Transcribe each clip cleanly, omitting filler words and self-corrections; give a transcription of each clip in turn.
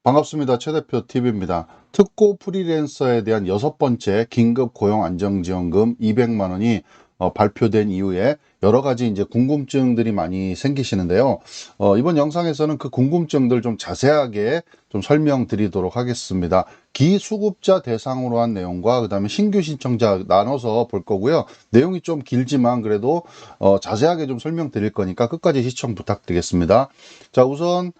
반갑습니다. 최 대표 TV입니다. 특고 프리랜서에 대한 여섯 번째 긴급 고용 안정지원금 200만 원이 발표된 이후에 여러 가지 이제 궁금증들이 많이 생기시는데요. 이번 영상에서는 그 궁금증들 좀 자세하게 좀 설명드리도록 하겠습니다. 기수급자 대상으로 한 내용과 그다음에 신규 신청자 나눠서 볼 거고요. 내용이 좀 길지만 그래도 자세하게 좀 설명드릴 거니까 끝까지 시청 부탁드리겠습니다. 자, 우선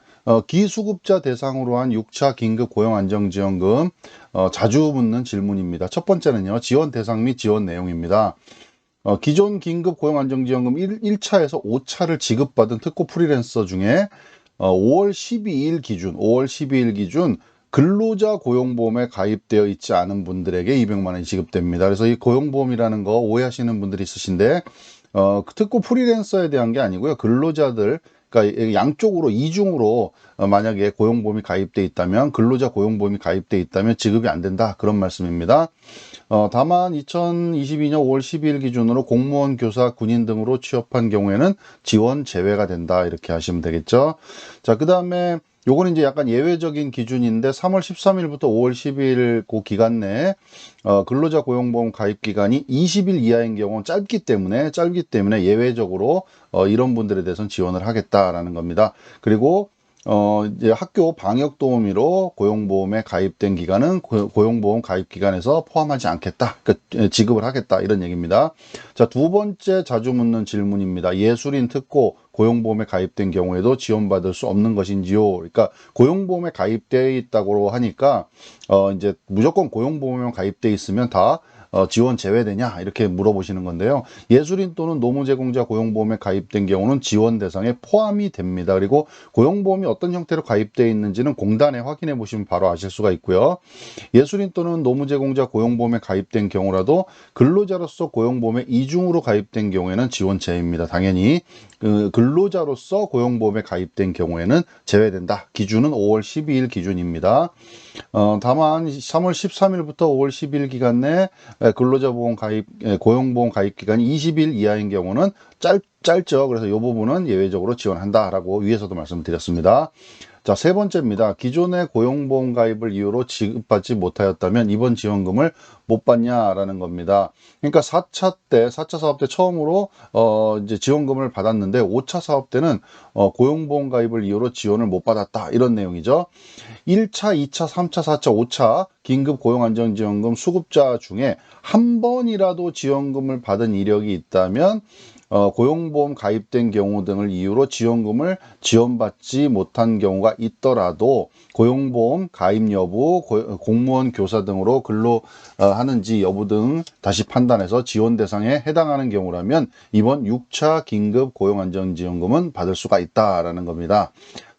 기수급자 대상으로 한 6차 긴급 고용안정지원금 자주 묻는 질문입니다. 첫 번째는요. 지원 대상 및 지원 내용입니다. 기존 긴급 고용안정지원금 1차에서 5차를 지급받은 특고 프리랜서 중에 5월 12일 기준 근로자 고용보험에 가입되어 있지 않은 분들에게 200만 원이 지급됩니다. 그래서 이 고용보험이라는 거 오해하시는 분들이 있으신데 특고 프리랜서에 대한 게 아니고요. 근로자들, 그러니까 양쪽으로 이중으로 만약에 고용보험이 가입돼 있다면 근로자 고용보험이 가입돼 있다면 지급이 안 된다 그런 말씀입니다. 다만 2022년 5월 12일 기준으로 공무원, 교사, 군인 등으로 취업한 경우에는 지원 제외가 된다 이렇게 하시면 되겠죠. 자, 그 다음에 요거는 이제 약간 예외적인 기준인데 3월 13일부터 5월 12일 그 기간 내에 근로자 고용보험 가입 기간이 20일 이하인 경우는 짧기 때문에 예외적으로 이런 분들에 대해서는 지원을 하겠다라는 겁니다. 그리고 이제 학교 방역 도우미로 고용보험에 가입된 기간은 고용보험 가입 기간에서 포함하지 않겠다. 그러니까 지급을 하겠다 이런 얘기입니다. 자, 두 번째 자주 묻는 질문입니다. 예술인 특고 고용보험에 가입된 경우에도 지원받을 수 없는 것인지요? 그러니까 고용보험에 가입되어 있다고 하니까 이제 무조건 고용보험에 가입되어 있으면 다 지원 제외되냐 이렇게 물어보시는 건데요. 예술인 또는 노무제공자 고용보험에 가입된 경우는 지원 대상에 포함이 됩니다. 그리고 고용보험이 어떤 형태로 가입되어 있는지는 공단에 확인해 보시면 바로 아실 수가 있고요. 예술인 또는 노무제공자 고용보험에 가입된 경우라도 근로자로서 고용보험에 이중으로 가입된 경우에는 지원 제외입니다. 당연히 근로자로서 고용보험에 가입된 경우에는 제외된다. 기준은 5월 12일 기준입니다. 다만 3월 13일부터 5월 10일 기간 내 근로자 보험 가입, 고용보험 가입 기간이 20일 이하인 경우는 짧죠. 그래서 이 부분은 예외적으로 지원한다라고 위에서도 말씀드렸습니다. 자, 세 번째입니다. 기존의 고용보험 가입을 이유로 지급받지 못하였다면 이번 지원금을 못 받냐라는 겁니다. 그러니까 4차 사업 때 처음으로 이제 지원금을 받았는데 5차 사업 때는 고용보험 가입을 이유로 지원을 못 받았다 이런 내용이죠. 1차, 2차, 3차, 4차, 5차 긴급 고용안정지원금 수급자 중에 한 번이라도 지원금을 받은 이력이 있다면 고용보험 가입된 경우 등을 이유로 지원금을 지원받지 못한 경우가 있더라도 고용보험 가입 여부, 공무원, 교사 등으로 근로하는지 여부 등 다시 판단해서 지원 대상에 해당하는 경우라면 이번 6차 긴급 고용안정지원금은 받을 수가 있다라는 겁니다.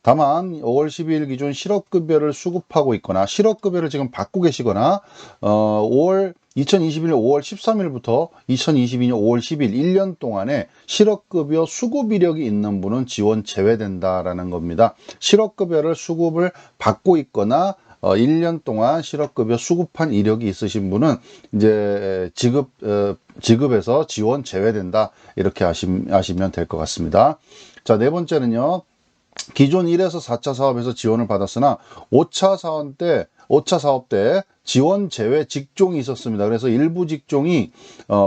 다만 5월 12일 기준 실업급여를 수급하고 있거나 실업급여를 지금 받고 계시거나 2021년 5월 13일부터 2022년 5월 10일 1년 동안에 실업급여 수급 이력이 있는 분은 지원 제외된다라는 겁니다. 실업급여를 수급을 받고 있거나 1년 동안 실업급여 수급한 이력이 있으신 분은 이제 지급에서 지원 제외된다 이렇게 아시면 될 것 같습니다. 자, 네 번째는요. 기존 1에서 4차 사업에서 지원을 받았으나 5차 사업 때 지원 제외 직종이 있었습니다. 그래서 일부 직종이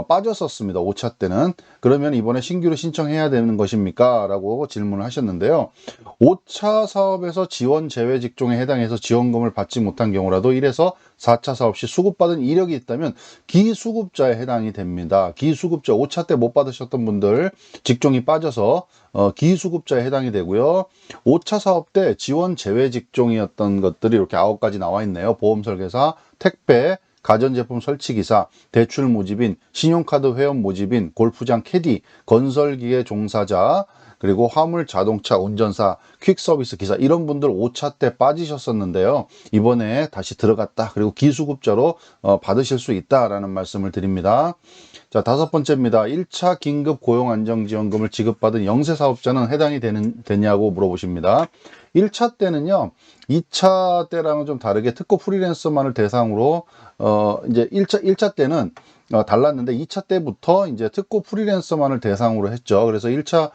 빠졌었습니다. 5차 때는. 그러면 이번에 신규로 신청해야 되는 것입니까? 라고 질문을 하셨는데요. 5차 사업에서 지원 제외 직종에 해당해서 지원금을 받지 못한 경우라도 1에서 4차 사업 시 수급받은 이력이 있다면 기수급자에 해당이 됩니다. 기수급자 5차 때 못 받으셨던 분들 직종이 빠져서 기수급자에 해당이 되고요. 5차 사업 때 지원 제외 직종이었던 것들이 이렇게 9가지 나와 있네요. 보험 설계사, 택배, 가전제품 설치기사, 대출 모집인, 신용카드 회원 모집인, 골프장 캐디, 건설기계 종사자, 그리고 화물 자동차 운전사, 퀵서비스 기사 이런 분들 5차 때 빠지셨었는데요. 이번에 다시 들어갔다. 그리고 기수급자로 받으실 수 있다라는 말씀을 드립니다. 자, 다섯 번째입니다. 1차 긴급 고용안정지원금을 지급받은 영세사업자는 해당이 되냐고 물어보십니다. 1차 때는요, 2차 때랑은 좀 다르게 특고 프리랜서만을 대상으로, 이제 1차 때는 달랐는데 2차 때부터 이제 특고 프리랜서만을 대상으로 했죠. 그래서 1차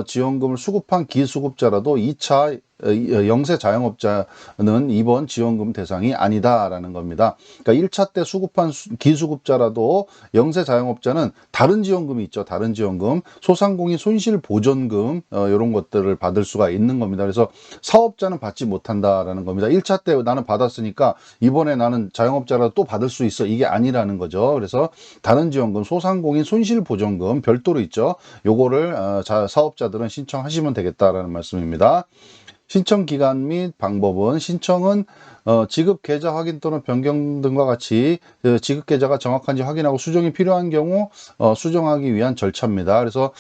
지원금을 수급한 기수급자라도 2차 영세 자영업자는 이번 지원금 대상이 아니다라는 겁니다. 그러니까 1차 때 수급한 기수급자라도 영세 자영업자는 다른 지원금이 있죠. 다른 지원금, 소상공인 손실보전금 이런 것들을 받을 수가 있는 겁니다. 그래서 사업자는 받지 못한다라는 겁니다. 1차 때 나는 받았으니까 이번에 나는 자영업자라도 또 받을 수 있어. 이게 아니라는 거죠. 그래서 다른 지원금, 소상공인 손실보전금 별도로 있죠. 요거를 사업자들은 신청하시면 되겠다라는 말씀입니다. 신청 기간 및 방법은 신청은 지급 계좌 확인 또는 변경 등과 같이 지급 계좌가 정확한지 확인하고 수정이 필요한 경우 수정하기 위한 절차입니다. 그래서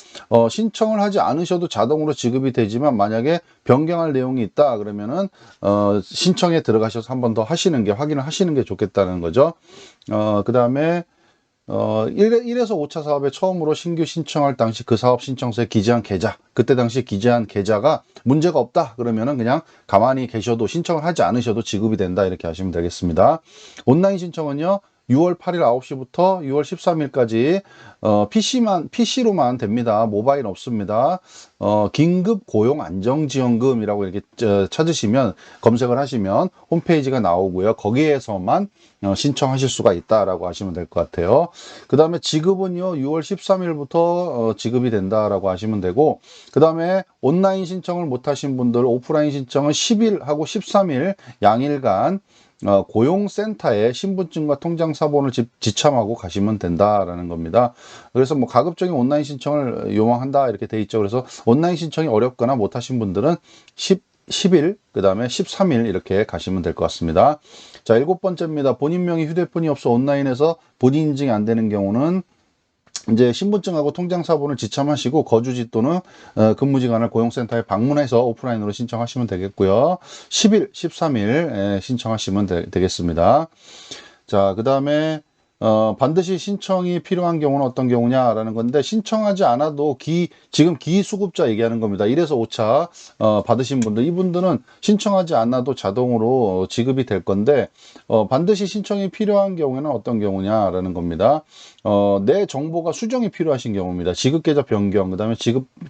신청을 하지 않으셔도 자동으로 지급이 되지만 만약에 변경할 내용이 있다 그러면은 신청에 들어가셔서 한 번 더 하시는 게 확인을 하시는 게 좋겠다는 거죠. 그 다음에 1에서 5차 사업에 처음으로 신규 신청할 당시 그 사업 신청서에 기재한 계좌, 그때 당시 기재한 계좌가 문제가 없다 그러면은 그냥 가만히 계셔도 신청을 하지 않으셔도 지급이 된다 이렇게 하시면 되겠습니다. 온라인 신청은요 6월 8일 9시부터 6월 13일까지 PC로만 됩니다. 모바일 없습니다. 긴급 고용 안정지원금이라고 이렇게 찾으시면 검색을 하시면 홈페이지가 나오고요. 거기에서만 신청하실 수가 있다라고 하시면 될 것 같아요. 그 다음에 지급은요 6월 13일부터 지급이 된다라고 하시면 되고, 그 다음에 온라인 신청을 못하신 분들 오프라인 신청은 10일하고 13일 양일간 고용센터에 신분증과 통장 사본을 지참하고 가시면 된다라는 겁니다. 그래서 뭐 가급적인 온라인 신청을 요청한다 이렇게 돼 있죠. 그래서 온라인 신청이 어렵거나 못하신 분들은 10일, 그 다음에 13일 이렇게 가시면 될 것 같습니다. 자, 7번째입니다. 본인 명의 휴대폰이 없어 온라인에서 본인 인증이 안 되는 경우는 이제 신분증하고 통장 사본을 지참하시고 거주지 또는 근무지간을 고용센터에 방문해서 오프라인으로 신청하시면 되겠고요. 10일, 13일 신청하시면 되겠습니다. 자, 그 다음에 반드시 신청이 필요한 경우는 어떤 경우냐라는 건데, 신청하지 않아도 지금 기수급자 얘기하는 겁니다. 1에서 5차 받으신 분들, 이분들은 신청하지 않아도 자동으로 지급이 될 건데, 반드시 신청이 필요한 경우에는 어떤 경우냐라는 겁니다. 내 정보가 수정이 필요하신 경우입니다. 지급계좌 변경, 그 다음에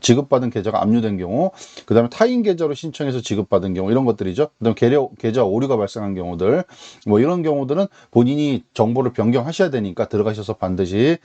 지급받은 계좌가 압류된 경우, 그 다음에 타인 계좌로 신청해서 지급받은 경우, 이런 것들이죠. 그 다음에 계좌 오류가 발생한 경우들, 뭐 이런 경우들은 본인이 정보를 변경하셔야 되니까 들어가셔서 반드시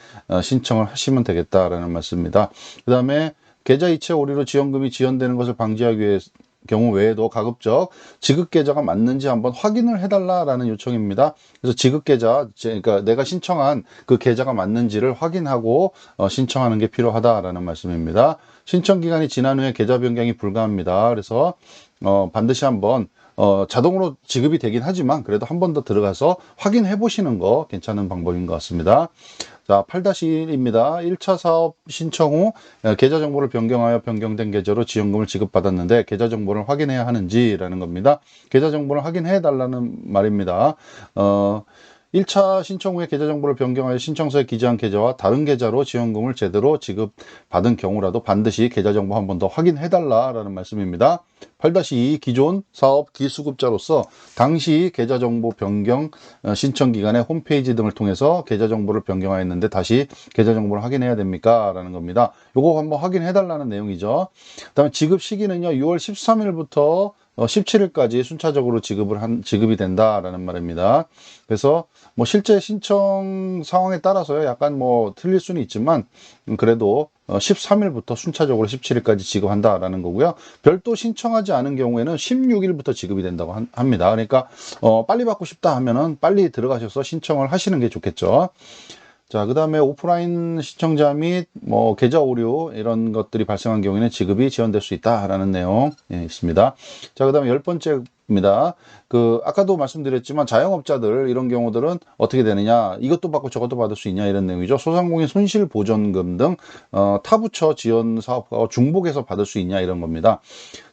신청을 하시면 되겠다라는 말씀입니다. 그 다음에 계좌 이체 오류로 지원금이 지연되는 것을 방지하기 위해 경우 외에도 가급적 지급 계좌가 맞는지 한번 확인을 해달라라는 요청입니다. 그래서 지급 계좌, 그러니까 내가 신청한 그 계좌가 맞는지를 확인하고 신청하는 게 필요하다라는 말씀입니다. 신청 기간이 지난 후에 계좌 변경이 불가합니다. 그래서 반드시 한번 자동으로 지급이 되긴 하지만 그래도 한 번 더 들어가서 확인해 보시는 거 괜찮은 방법인 것 같습니다. 자, 8-1입니다. 1차 사업 신청 후 계좌 정보를 변경하여 변경된 계좌로 지원금을 지급받았는데 계좌 정보를 확인해야 하는지라는 겁니다. 계좌 정보를 확인해 달라는 말입니다. 1차 신청 후에 계좌 정보를 변경하여 신청서에 기재한 계좌와 다른 계좌로 지원금을 제대로 지급받은 경우라도 반드시 계좌 정보 한 번 더 확인해 달라라는 말씀입니다. 8-2 기존 사업 기수급자로서 당시 계좌 정보 변경 신청 기간에 홈페이지 등을 통해서 계좌 정보를 변경하였는데 다시 계좌 정보를 확인해야 됩니까? 라는 겁니다. 요거 한번 확인해 달라는 내용이죠. 그다음에 지급 시기는요. 6월 13일부터 17일까지 순차적으로 지급이 된다라는 말입니다. 그래서 뭐 실제 신청 상황에 따라서요 약간 뭐 틀릴 수는 있지만 그래도 13일부터 순차적으로 17일까지 지급한다라는 거고요. 별도 신청하지 않은 경우에는 16일부터 지급이 된다고 합니다. 그러니까 빨리 받고 싶다 하면은 빨리 들어가셔서 신청을 하시는 게 좋겠죠. 자, 그 다음에 오프라인 시청자 및 뭐 계좌 오류 이런 것들이 발생한 경우에는 지급이 지연될 수 있다라는 내용 있습니다. 자, 그 다음에 10번째입니다. 아까도 말씀드렸지만 자영업자들 이런 경우들은 어떻게 되느냐, 이것도 받고 저것도 받을 수 있냐 이런 내용이죠. 소상공인 손실보전금 등 타부처 지원 사업과 중복해서 받을 수 있냐 이런 겁니다.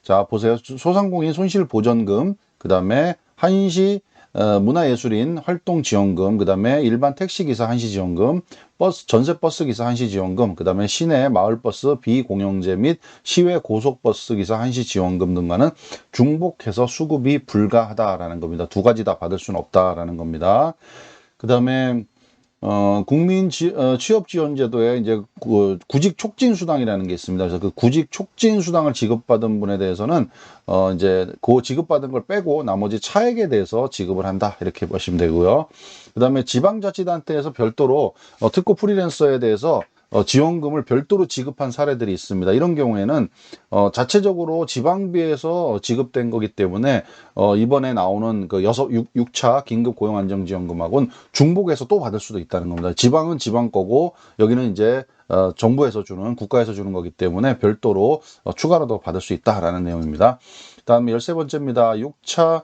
자, 보세요. 소상공인 손실보전금, 그 다음에 한시 문화예술인 활동지원금, 그 다음에 일반 택시기사 한시지원금, 전세버스기사 한시지원금, 그 다음에 시내 마을버스 비공영제 및 시외 고속버스기사 한시지원금 등과는 중복해서 수급이 불가하다라는 겁니다. 두 가지 다 받을 수는 없다라는 겁니다. 그 다음에 취업지원제도에 이제 구직 촉진 수당이라는 게 있습니다. 그래서 그 구직 촉진 수당을 지급받은 분에 대해서는 이제 그 지급받은 걸 빼고 나머지 차액에 대해서 지급을 한다 이렇게 보시면 되고요. 그다음에 지방자치단체에서 별도로 특고 프리랜서에 대해서 지원금을 별도로 지급한 사례들이 있습니다. 이런 경우에는 자체적으로 지방비에서 지급된 거기 때문에 이번에 나오는 그 6차 긴급 고용안정지원금하고는 중복해서 또 받을 수도 있다는 겁니다. 지방은 지방 거고 여기는 이제 정부에서 주는, 국가에서 주는 거기 때문에 별도로 추가로도 받을 수 있다라는 내용입니다. 다음에 13번째입니다. 6차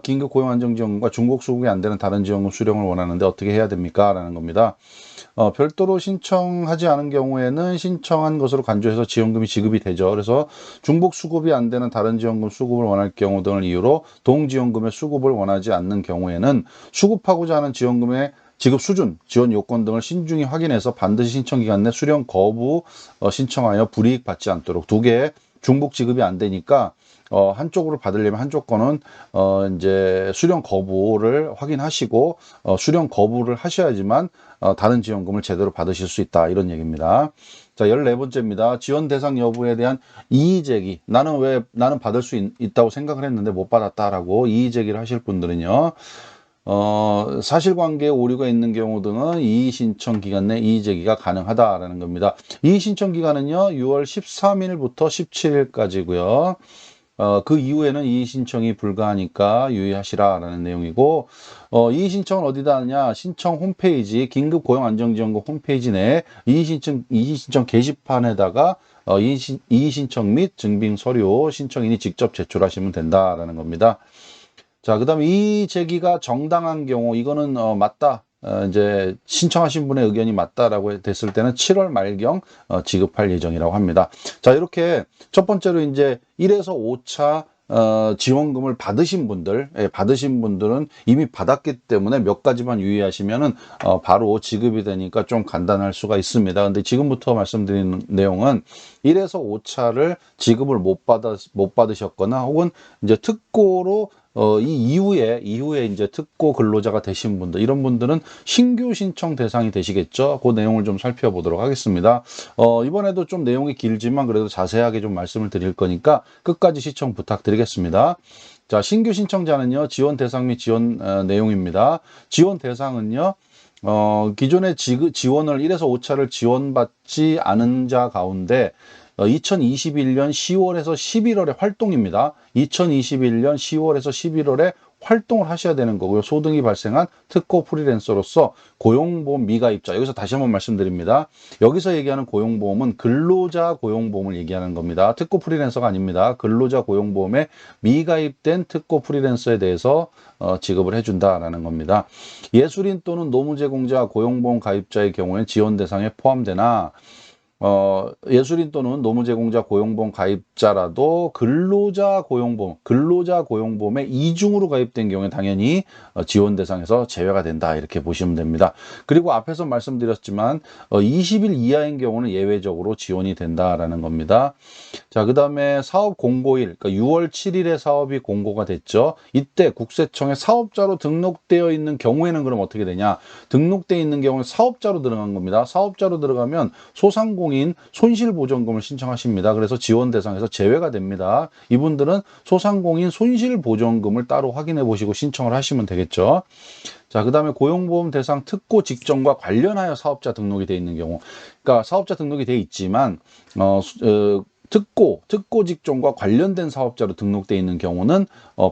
긴급 고용안정지원금과 중복 수급이 안 되는 다른 지원금 수령을 원하는데 어떻게 해야 됩니까? 라는 겁니다. 별도로 신청하지 않은 경우에는 신청한 것으로 간주해서 지원금이 지급이 되죠. 그래서 중복 수급이 안 되는 다른 지원금 수급을 원할 경우 등을 이유로 동지원금의 수급을 원하지 않는 경우에는 수급하고자 하는 지원금의 지급 수준, 지원 요건 등을 신중히 확인해서 반드시 신청 기간 내 수령 거부 신청하여 불이익 받지 않도록, 두 개의 중복 지급이 안 되니까 한쪽으로 받으려면 한쪽 거는 이제 수령 거부를 확인하시고 수령 거부를 하셔야지만 다른 지원금을 제대로 받으실 수 있다 이런 얘기입니다. 자, 14번째입니다. 지원 대상 여부에 대한 이의 제기. 나는 받을 수 있다고 생각을 했는데 못 받았다라고 이의 제기를 하실 분들은요. 사실관계에 오류가 있는 경우 등은 이의 신청 기간 내 이의 제기가 가능하다라는 겁니다. 이의 신청 기간은요, 6월 13일부터 17일까지고요. 그 이후에는 이의 신청이 불가하니까 유의하시라라는 내용이고, 이의 신청은 어디다 하느냐? 신청 홈페이지, 긴급 고용 안정지원금 홈페이지 내에 이의 신청 게시판에다가 이의 신청 및 증빙 서류 신청인이 직접 제출하시면 된다라는 겁니다. 자, 그다음에 이의 제기가 정당한 경우, 이거는 맞다. 이제 신청하신 분의 의견이 맞다라고 됐을 때는 7월 말경 지급할 예정이라고 합니다. 자, 이렇게 첫 번째로 이제 1에서 5차 지원금을 받으신 분들은 이미 받았기 때문에 몇 가지만 유의하시면은 바로 지급이 되니까 좀 간단할 수가 있습니다. 근데 지금부터 말씀드리는 내용은 1에서 5차를 지급을 못 받으셨거나 혹은 이제 특고로 이 이후에 이제 특고 근로자가 되신 분들, 이런 분들은 신규 신청 대상이 되시겠죠. 그 내용을 좀 살펴보도록 하겠습니다. 이번에도 좀 내용이 길지만 그래도 자세하게 좀 말씀을 드릴 거니까 끝까지 시청 부탁드리겠습니다. 자, 신규 신청자는요, 지원 대상 및 지원 내용입니다. 지원 대상은요, 기존의 지원을 1에서 5차를 지원받지 않은 자 가운데 2021년 10월에서 11월의 활동입니다. 2021년 10월에서 11월에 활동을 하셔야 되는 거고요. 소등이 발생한 특고 프리랜서로서 고용보험 미가입자. 여기서 다시 한번 말씀드립니다. 여기서 얘기하는 고용보험은 근로자 고용보험을 얘기하는 겁니다. 특고 프리랜서가 아닙니다. 근로자 고용보험에 미가입된 특고 프리랜서에 대해서 지급을 해준다라는 겁니다. 예술인 또는 노무제공자 고용보험 가입자의 경우에 지원 대상에 포함되나 예술인 또는 노무제공자 고용보험 가입자라도 근로자 고용보험에 이중으로 가입된 경우에 당연히 지원 대상에서 제외가 된다 이렇게 보시면 됩니다. 그리고 앞에서 말씀드렸지만 20일 이하인 경우는 예외적으로 지원이 된다라는 겁니다. 자, 그 다음에 사업 공고일, 그러니까 6월 7일에 사업이 공고가 됐죠. 이때 국세청에 사업자로 등록되어 있는 경우에는 그럼 어떻게 되냐? 등록되어 있는 경우는 사업자로 들어간 겁니다. 사업자로 들어가면 소상공인 손실보전금을 신청하십니다. 그래서 지원 대상에서 제외가 됩니다. 이분들은 소상공인 손실보전금을 따로 확인해 보시고 신청을 하시면 되겠죠. 자, 그 다음에 고용보험 대상 특고 직종과 관련하여 사업자 등록이 되어 있는 경우, 그러니까 사업자 등록이 되어 있지만 특고 직종과 관련된 사업자로 등록되어 있는 경우는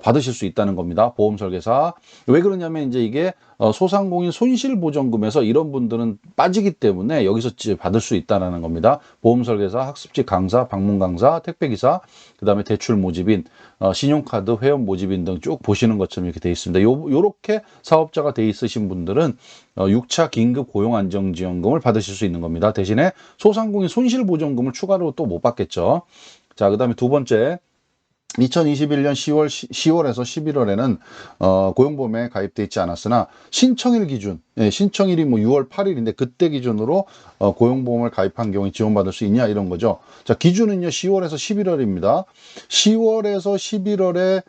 받으실 수 있다는 겁니다. 보험 설계사. 왜 그러냐면 이제 이게 소상공인 손실보전금에서 이런 분들은 빠지기 때문에 여기서 받을 수 있다는 겁니다. 보험 설계사, 학습지 강사, 방문 강사, 택배기사, 그 다음에 대출 모집인, 신용카드 회원 모집인 등 쭉 보시는 것처럼 이렇게 되어 있습니다. 요렇게 사업자가 되어 있으신 분들은 6차 긴급 고용안정지원금을 받으실 수 있는 겁니다. 대신에 소상공인 손실보전금을 추가로 또 못 받겠죠. 자, 그 다음에 두 번째, 2021년 10월에서 11월에는 고용보험에 가입돼 있지 않았으나 신청일 기준, 신청일이 뭐 6월 8일인데 그때 기준으로 고용보험을 가입한 경우에 지원받을 수 있냐 이런 거죠. 자, 기준은요 10월에서 11월입니다. 10월에서 11월에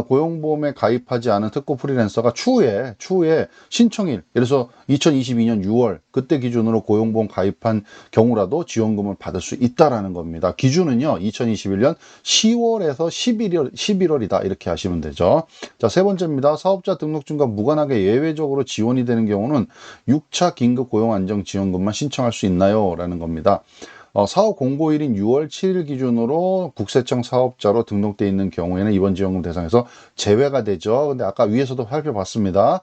고용보험에 가입하지 않은 특고 프리랜서가 추후에 신청일, 예를 들어서 2022년 6월 그때 기준으로 고용보험 가입한 경우라도 지원금을 받을 수 있다라는 겁니다. 기준은요 2021년 10월에서 11월이다 이렇게 하시면 되죠. 자, 세 번째입니다. 사업자 등록증과 무관하게 예외적으로 지원이 되는 경우는 6차 긴급 고용 안정 지원금만 신청할 수 있나요? 라는 겁니다. 사업 공고일인 6월 7일 기준으로 국세청 사업자로 등록되어 있는 경우에는 이번 지원금 대상에서 제외가 되죠. 근데 아까 위에서도 살펴봤습니다.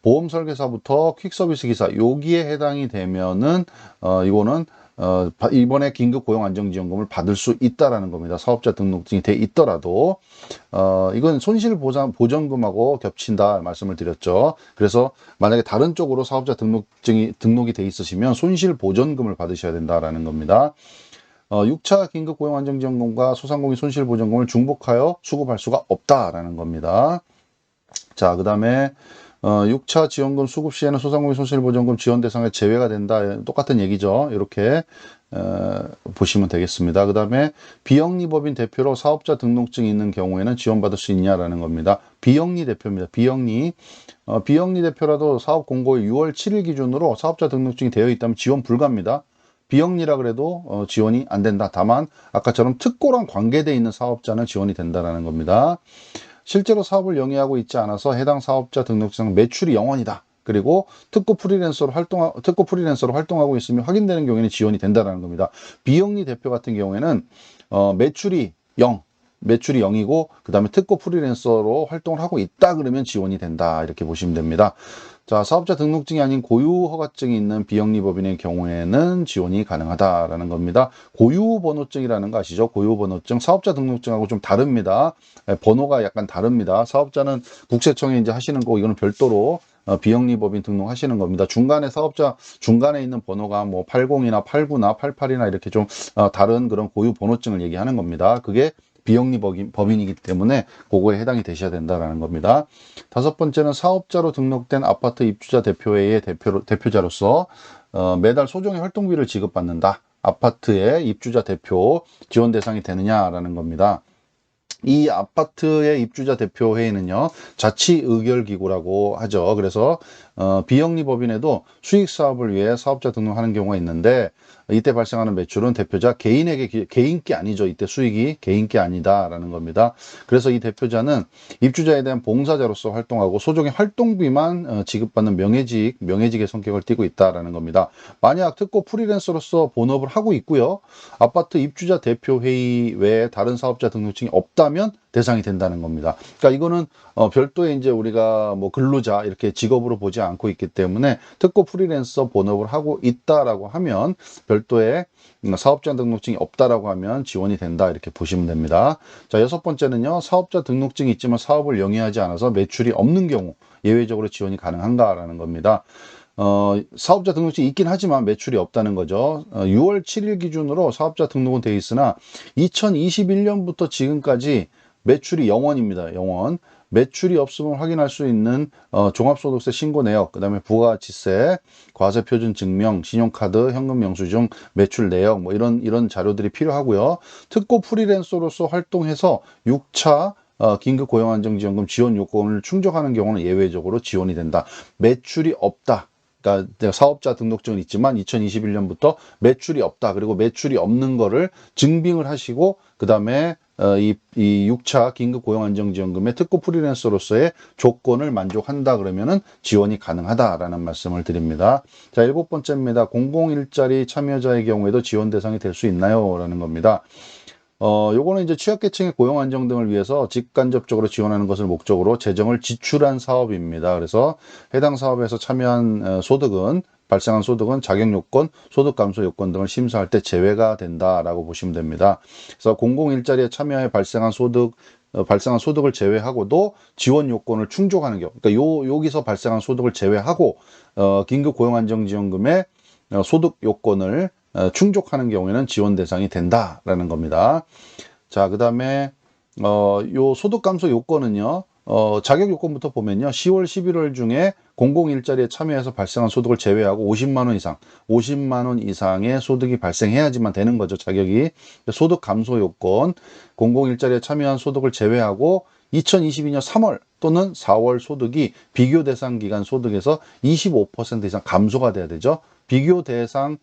보험 설계사부터 퀵서비스 기사 여기에 해당이 되면은 이거는 이번에 긴급 고용 안정지원금을 받을 수 있다라는 겁니다. 사업자 등록증이 돼 있더라도 이건 손실보전금하고 겹친다 말씀을 드렸죠. 그래서 만약에 다른 쪽으로 사업자 등록이 돼 있으시면 손실보전금을 받으셔야 된다라는 겁니다. 6차 긴급 고용 안정지원금과 소상공인 손실보전금을 중복하여 수급할 수가 없다라는 겁니다. 자, 그 다음에 6차 지원금 수급 시에는 소상공인 손실보전금 지원 대상에 제외가 된다. 똑같은 얘기죠. 이렇게 보시면 되겠습니다. 그 다음에 비영리법인 대표로 사업자 등록증이 있는 경우에는 지원받을 수 있냐라는 겁니다. 비영리 대표입니다. 비영리 대표라도 사업 공고일 6월 7일 기준으로 사업자 등록증이 되어 있다면 지원 불가입니다. 비영리라 그래도 지원이 안 된다. 다만 아까처럼 특고랑 관계되어 있는 사업자는 지원이 된다라는 겁니다. 실제로 사업을 영위하고 있지 않아서 해당 사업자 등록상 매출이 0원이다. 그리고 특고 프리랜서로 활동하고 있으면 확인되는 경우에는 지원이 된다는 겁니다. 비영리 대표 같은 경우에는 매출이 0이고 그 다음에 특고 프리랜서로 활동을 하고 있다 그러면 지원이 된다. 이렇게 보시면 됩니다. 자, 사업자 등록증이 아닌 고유허가증이 있는 비영리법인의 경우에는 지원이 가능하다라는 겁니다. 고유번호증이라는 거 아시죠? 고유번호증, 사업자 등록증하고 좀 다릅니다. 번호가 약간 다릅니다. 사업자는 국세청에 이제 하시는 거고 이거는 별도로 비영리법인 등록하시는 겁니다. 사업자 중간에 있는 번호가 뭐 80이나 89나 88이나 이렇게 좀 다른 그런 고유번호증을 얘기하는 겁니다. 그게 비영리 법인이기 때문에 그거에 해당이 되셔야 된다는 겁니다. 다섯 번째는 사업자로 등록된 아파트 입주자 대표회의 대표자로서 매달 소정의 활동비를 지급받는다. 아파트의 입주자 대표 지원 대상이 되느냐라는 겁니다. 이 아파트의 입주자 대표회의는요 자치의결기구라고 하죠. 그래서 비영리법인에도 수익사업을 위해 사업자 등록하는 경우가 있는데 이때 발생하는 매출은 대표자 개인께 아니죠. 이때 수익이 개인께 아니다라는 겁니다. 그래서 이 대표자는 입주자에 대한 봉사자로서 활동하고 소정의 활동비만 지급받는 명예직의 성격을 띠고 있다라는 겁니다. 만약 특고 프리랜서로서 본업을 하고 있고요. 아파트 입주자 대표회의 외에 다른 사업자 등록증이 없다면 대상이 된다는 겁니다. 그러니까 이거는 별도의 이제 우리가 뭐 근로자 이렇게 직업으로 보지 않고 있기 때문에 특고 프리랜서 본업을 하고 있다라고 하면 별도의 사업자 등록증이 없다라고 하면 지원이 된다 이렇게 보시면 됩니다. 자, 여섯 번째는요. 사업자 등록증이 있지만 사업을 영위하지 않아서 매출이 없는 경우 예외적으로 지원이 가능한가라는 겁니다. 사업자 등록증이 있긴 하지만 매출이 없다는 거죠. 6월 7일 기준으로 사업자 등록은 되어 있으나 2021년부터 지금까지 매출이 0원입니다. 0원. 매출이 없음을 확인할 수 있는 종합소득세 신고 내역, 그 다음에 부가가치세, 과세표준증명, 신용카드, 현금 영수증, 매출 내역 뭐 이런 자료들이 필요하고요. 특고 프리랜서로서 활동해서 6차 긴급 고용안정지원금 지원 요건을 충족하는 경우는 예외적으로 지원이 된다. 매출이 없다. 그러니까 사업자 등록증은 있지만 2021년부터 매출이 없다. 그리고 매출이 없는 거를 증빙을 하시고 그 다음에 이 6차 긴급 고용안정지원금의 특고 프리랜서로서의 조건을 만족한다 그러면은 지원이 가능하다라는 말씀을 드립니다. 자, 일곱 번째입니다. 공공일자리 참여자의 경우에도 지원 대상이 될 수 있나요? 라는 겁니다. 요거는 이제 취약계층의 고용 안정 등을 위해서 직간접적으로 지원하는 것을 목적으로 재정을 지출한 사업입니다. 그래서 해당 사업에서 참여한 발생한 소득은 자격 요건, 소득 감소 요건 등을 심사할 때 제외가 된다라고 보시면 됩니다. 그래서 공공일자리에 참여해 발생한 소득을 제외하고도 지원 요건을 충족하는 경우, 그러니까 여기서 발생한 소득을 제외하고 긴급 고용안정지원금의 소득 요건을 충족하는 경우에는 지원 대상이 된다라는 겁니다. 자, 그 다음에 요 소득 감소 요건은요. 자격 요건부터 보면요. 10월, 11월 중에 공공일자리에 참여해서 발생한 소득을 제외하고 50만 원 이상의 소득이 발생해야지만 되는 거죠. 자격이. 소득 감소 요건, 공공일자리에 참여한 소득을 제외하고 2022년 3월 또는 4월 소득이 비교 대상 기간 소득에서 25% 이상 감소가 돼야 되죠. 비교 대상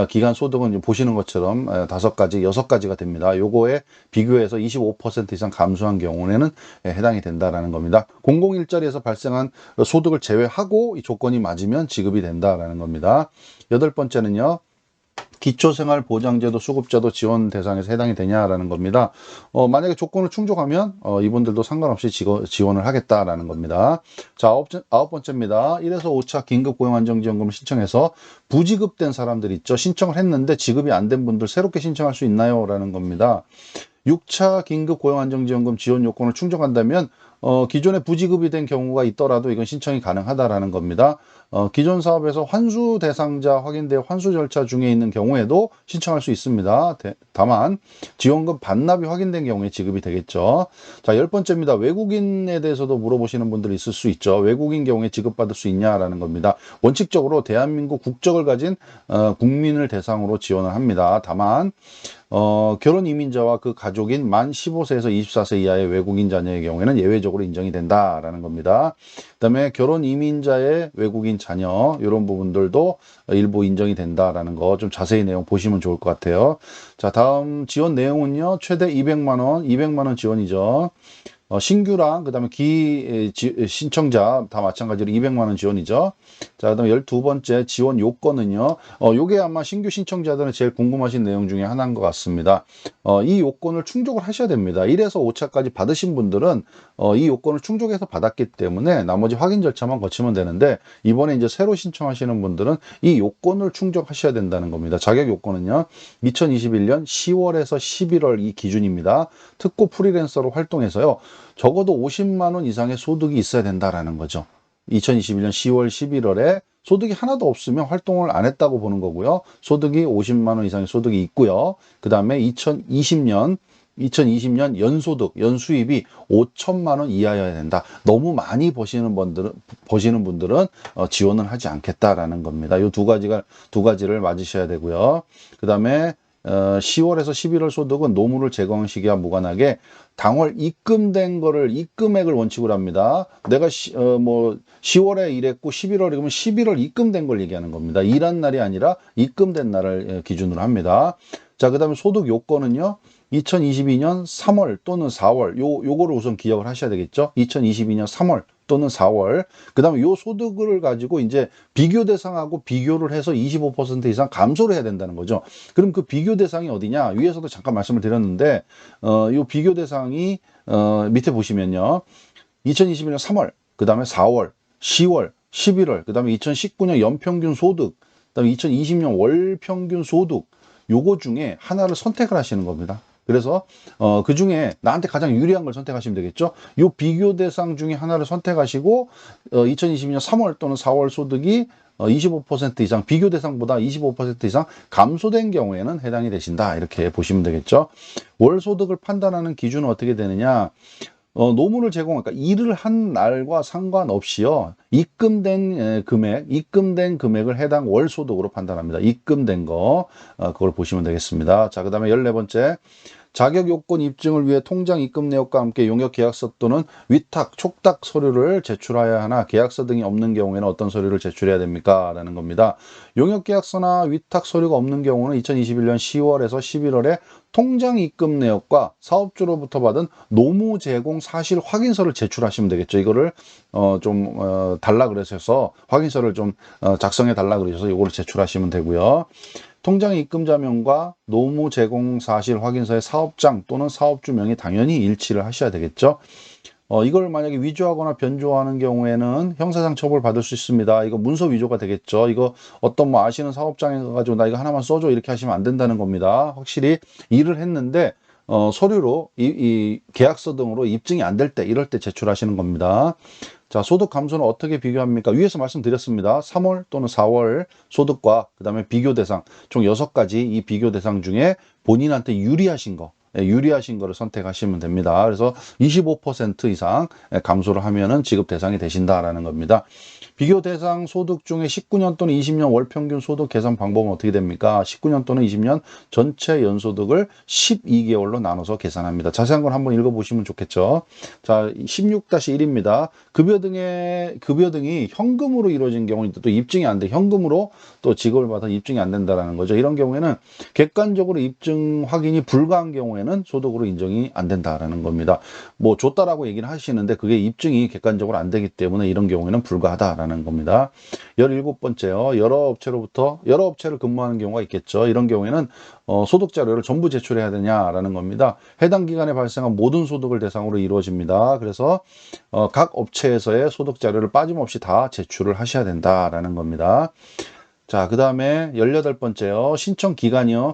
기간 소득은 보시는 것처럼 5가지, 6가지가 됩니다. 요거에 비교해서 25% 이상 감소한 경우에는 해당이 된다라는 겁니다. 공공일자리에서 발생한 소득을 제외하고 이 조건이 맞으면 지급이 된다라는 겁니다. 8번째는요. 기초생활보장제도 수급자도 지원 대상에서 해당이 되냐라는 겁니다. 만약에 조건을 충족하면 이분들도 상관없이 지원을 하겠다라는 겁니다. 자, 아홉 번째입니다. 1에서 5차 긴급고용안정지원금을 신청해서 부지급된 사람들 있죠. 신청을 했는데 지급이 안 된 분들 새롭게 신청할 수 있나요? 라는 겁니다. 6차 긴급고용안정지원금 지원 요건을 충족한다면 기존에 부지급이 된 경우가 있더라도 이건 신청이 가능하다라는 겁니다. 기존 사업에서 환수 대상자 확인되어 환수 절차 중에 있는 경우에도 신청할 수 있습니다. 다만 지원금 반납이 확인된 경우에 지급이 되겠죠. 자, 10번째입니다. 외국인에 대해서도 물어보시는 분들이 있을 수 있죠. 외국인 경우에 지급받을 수 있냐라는 겁니다. 원칙적으로 대한민국 국적을 가진 국민을 대상으로 지원을 합니다. 다만 결혼 이민자와 그 가족인 만 15세에서 24세 이하의 외국인 자녀의 경우에는 예외적으로 인정이 된다라는 겁니다. 그다음에 결혼 이민자의 외국인 자녀 이런 부분들도 일부 인정이 된다라는 거 좀 자세히 내용 보시면 좋을 것 같아요. 자, 다음 지원 내용은요. 최대 200만 원 지원이죠. 신규랑 그다음에 신청자 다 마찬가지로 200만 원 지원이죠. 자, 그다음에 12번째 지원 요건은요. 요게 아마 신규 신청자들은 제일 궁금하신 내용 중에 하나인 것 같습니다. 이 요건을 충족을 하셔야 됩니다. 1에서 5차까지 받으신 분들은 이 요건을 충족해서 받았기 때문에 나머지 확인 절차만 거치면 되는데 이번에 이제 새로 신청하시는 분들은 이 요건을 충족하셔야 된다는 겁니다. 자격 요건은요. 2021년 10월에서 11월 이 기준입니다. 특고 프리랜서로 활동해서요. 적어도 50만 원 이상의 소득이 있어야 된다라는 거죠. 2021년 10월, 11월에 소득이 하나도 없으면 활동을 안 했다고 보는 거고요. 소득이 50만 원 이상의 소득이 있고요. 그 다음에 2020년 연소득, 연수입이 5천만 원 이하여야 된다. 너무 많이 버시는 분들은 지원을 하지 않겠다라는 겁니다. 이 두 가지를 맞으셔야 되고요. 그 다음에 10월에서 11월 소득은 노무를 제거한 시기와 무관하게 당월 입금된 거를 입금액을 원칙으로 합니다. 내가 10월에 일했고 11월에 그러면 11월 입금된 걸 얘기하는 겁니다. 일한 날이 아니라 입금된 날을 기준으로 합니다. 자, 그다음에 소득 요건은요. 2022년 3월 또는 4월 요거를 우선 기억을 하셔야 되겠죠. 2022년 3월 또는 4월. 그다음에 요 소득을 가지고 이제 비교 대상하고 비교를 해서 25% 이상 감소를 해야 된다는 거죠. 그럼 그 비교 대상이 어디냐? 위에서도 잠깐 말씀을 드렸는데 요 비교 대상이 밑에 보시면요. 2021년 3월, 그다음에 4월, 10월, 11월, 그다음에 2019년 연평균 소득, 그다음에 2020년 월 평균 소득 요거 중에 하나를 선택을 하시는 겁니다. 그래서 그 중에 나한테 가장 유리한 걸 선택하시면 되겠죠. 요 비교 대상 중에 하나를 선택하시고 2022년 3월 또는 4월 소득이 25% 이상 비교 대상보다 25% 이상 감소된 경우에는 해당이 되신다. 이렇게 보시면 되겠죠. 월 소득을 판단하는 기준은 어떻게 되느냐? 노무를 그러니까 일을 한 날과 상관없이요. 입금된 금액을 해당 월 소득으로 판단합니다. 입금된 거, 그걸 보시면 되겠습니다. 자, 그 다음에 14번째. 자격 요건 입증을 위해 통장 입금 내역과 함께 용역 계약서 또는 위탁, 촉탁 서류를 제출해야 하나 계약서 등이 없는 경우에는 어떤 서류를 제출해야 됩니까? 라는 겁니다. 용역 계약서나 위탁 서류가 없는 경우는 2021년 10월에서 11월에 통장 입금 내역과 사업주로부터 받은 노무 제공 사실 확인서를 제출하시면 되겠죠. 이거를 달라 그러셔서 확인서를 좀 작성해 달라 그러셔서 이거를 제출하시면 되고요. 통장 입금자명과 노무 제공 사실 확인서의 사업장 또는 사업주명이 당연히 일치를 하셔야 되겠죠. 이걸 만약에 위조하거나 변조하는 경우에는 형사상 처벌 받을 수 있습니다. 이거 문서 위조가 되겠죠. 이거 어떤 아시는 사업장에 가지고 나 이거 하나만 써줘 이렇게 하시면 안 된다는 겁니다. 확실히 일을 했는데 서류로 이 계약서 등으로 입증이 안 될 때 이럴 때 제출하시는 겁니다. 자, 소득 감소는 어떻게 비교합니까? 위에서 말씀드렸습니다. 3월 또는 4월 소득과 그 다음에 비교 대상 총 6가지 이 비교 대상 중에 본인한테 유리하신 거 유리하신 거를 선택하시면 됩니다. 그래서 25% 이상 감소를 하면은 지급 대상이 되신다라는 겁니다. 비교 대상 소득 중에 19년 또는 20년 월 평균 소득 계산 방법은 어떻게 됩니까? 19년 또는 20년 전체 연소득을 12개월로 나눠서 계산합니다. 자세한 건 한번 읽어보시면 좋겠죠. 자, 16-1입니다. 급여 등이 현금으로 이루어진 경우는 또 입증이 안 돼. 현금으로 또 지급을 받아 입증이 안 된다라는 거죠. 이런 경우에는 객관적으로 입증 확인이 불가한 경우에는 소득으로 인정이 안 된다라는 겁니다. 뭐 줬다라고 얘기를 하시는데 그게 입증이 객관적으로 안 되기 때문에 이런 경우에는 불가하다라는 겁니다. 17번째요. 여러 업체를 근무하는 경우가 있겠죠. 이런 경우에는 소득 자료를 전부 제출해야 되냐라는 겁니다. 해당 기간에 발생한 모든 소득을 대상으로 이루어집니다. 그래서 각 업체에서의 소득 자료를 빠짐없이 다 제출을 하셔야 된다라는 겁니다. 자, 그 다음에 18번째요. 신청 기간이요.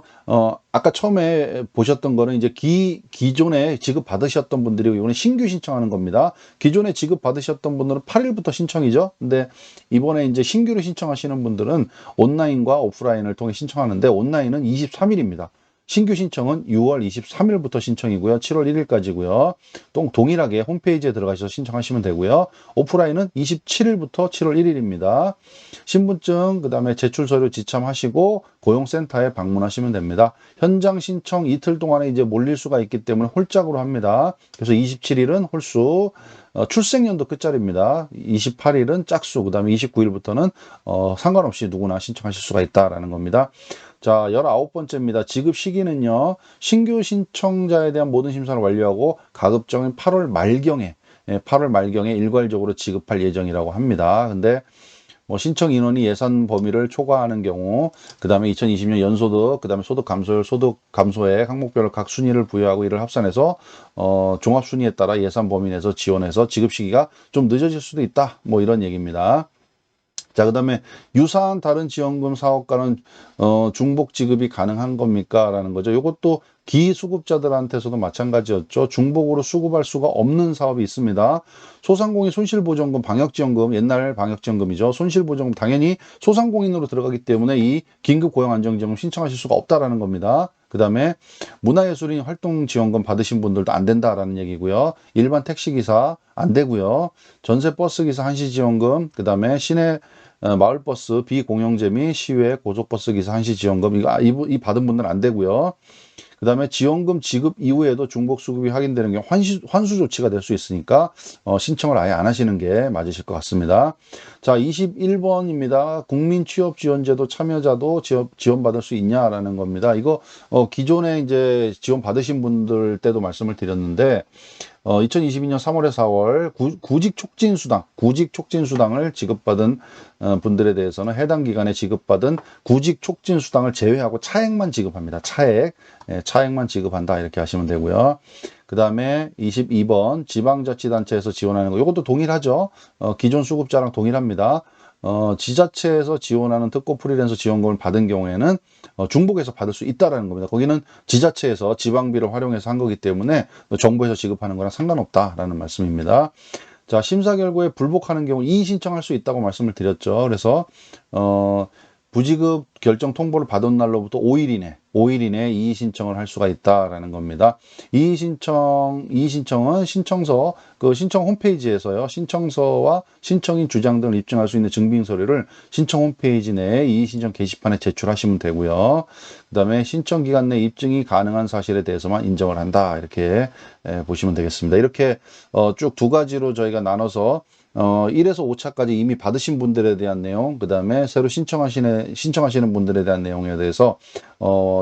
아까 처음에 보셨던 거는 이제 기존에 지급받으셨던 분들이고, 이번에 신규 신청하는 겁니다. 기존에 지급받으셨던 분들은 8일부터 신청이죠. 근데 이번에 이제 신규로 신청하시는 분들은 온라인과 오프라인을 통해 신청하는데, 온라인은 23일입니다. 신규 신청은 6월 23일부터 신청이고요. 7월 1일까지고요. 또 동일하게 홈페이지에 들어가셔서 신청하시면 되고요. 오프라인은 27일부터 7월 1일입니다. 신분증, 그 다음에 제출 서류 지참하시고 고용센터에 방문하시면 됩니다. 현장 신청 이틀 동안에 이제 몰릴 수가 있기 때문에 홀짝으로 합니다. 그래서 27일은 홀수, 출생연도 끝자리입니다. 28일은 짝수, 그 다음에 29일부터는 상관없이 누구나 신청하실 수가 있다라는 겁니다. 자, 19번째입니다. 지급 시기는요, 신규 신청자에 대한 모든 심사를 완료하고 가급적인 8월 말경에 일괄적으로 지급할 예정이라고 합니다. 근데 뭐 신청 인원이 예산 범위를 초과하는 경우, 그 다음에 2020년 연소득, 그 다음에 소득 감소율, 소득 감소액 항목별로 각 순위를 부여하고 이를 합산해서 종합 순위에 따라 예산 범위 내에서 지원해서 지급 시기가 좀 늦어질 수도 있다. 뭐 이런 얘기입니다. 자, 그 다음에 유사한 다른 지원금 사업과는 중복 지급이 가능한 겁니까? 라는 거죠. 이것도 기수급자들한테서도 마찬가지였죠. 중복으로 수급할 수가 없는 사업이 있습니다. 소상공인 손실보전금, 방역지원금, 옛날 방역지원금이죠. 손실보전금 당연히 소상공인으로 들어가기 때문에 이 긴급고용안정지원금 신청하실 수가 없다라는 겁니다. 그 다음에 문화예술인 활동지원금 받으신 분들도 안 된다라는 얘기고요. 일반 택시기사 안 되고요. 전세버스기사 한시지원금, 그 다음에 시내 마을버스 비공영제 및 시외 고속버스 기사 한시지원금 이 받은 분들은 안 되고요. 그 다음에 지원금 지급 이후에도 중복 수급이 확인되는 경우 환수 조치가 될 수 있으니까 신청을 아예 안 하시는 게 맞으실 것 같습니다. 자, 21번입니다. 국민취업지원제도 참여자도 지원받을 수 있냐라는 겁니다. 이거 기존에 이제 지원 받으신 분들 때도 말씀을 드렸는데 2022년 3월에 4월 구직촉진수당을 지급받은 분들에 대해서는 해당 기간에 지급받은 구직촉진수당을 제외하고 차액만 지급합니다. 차액만 지급한다 이렇게 하시면 되고요. 그 다음에 22번 지방자치단체에서 지원하는 거, 이것도 동일하죠. 기존 수급자랑 동일합니다. 지자체에서 지원하는 특고 프리랜서 지원금을 받은 경우에는 중복해서 받을 수 있다라는 겁니다. 거기는 지자체에서 지방비를 활용해서 한 거기 때문에 정부에서 지급하는 거랑 상관없다라는 말씀입니다. 자, 심사 결과에 불복하는 경우 이의 신청할 수 있다고 말씀을 드렸죠. 그래서 부지급 결정 통보를 받은 날로부터 5일 이내 이의 신청을 할 수가 있다라는 겁니다. 이의 신청은 신청서, 신청 홈페이지에서요, 신청서와 신청인 주장 등을 입증할 수 있는 증빙 서류를 신청 홈페이지 내에 이의 신청 게시판에 제출하시면 되고요. 그 다음에 신청 기간 내 입증이 가능한 사실에 대해서만 인정을 한다. 이렇게 보시면 되겠습니다. 이렇게 쭉 두 가지로 저희가 나눠서 1에서 5차까지 이미 받으신 분들에 대한 내용, 그 다음에 새로 신청하시는 분들에 대한 내용에 대해서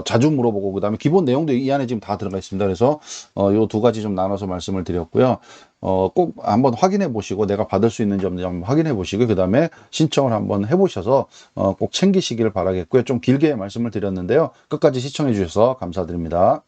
자주 물어보고, 그 다음에 기본 내용도 이 안에 지금 다 들어가 있습니다. 그래서 요 두 가지 좀 나눠서 말씀을 드렸고요. 꼭 한번 확인해 보시고 내가 받을 수 있는지 없는지 한번 확인해 보시고, 그 다음에 신청을 한번 해보셔서 꼭 챙기시기를 바라겠고요. 좀 길게 말씀을 드렸는데요. 끝까지 시청해 주셔서 감사드립니다.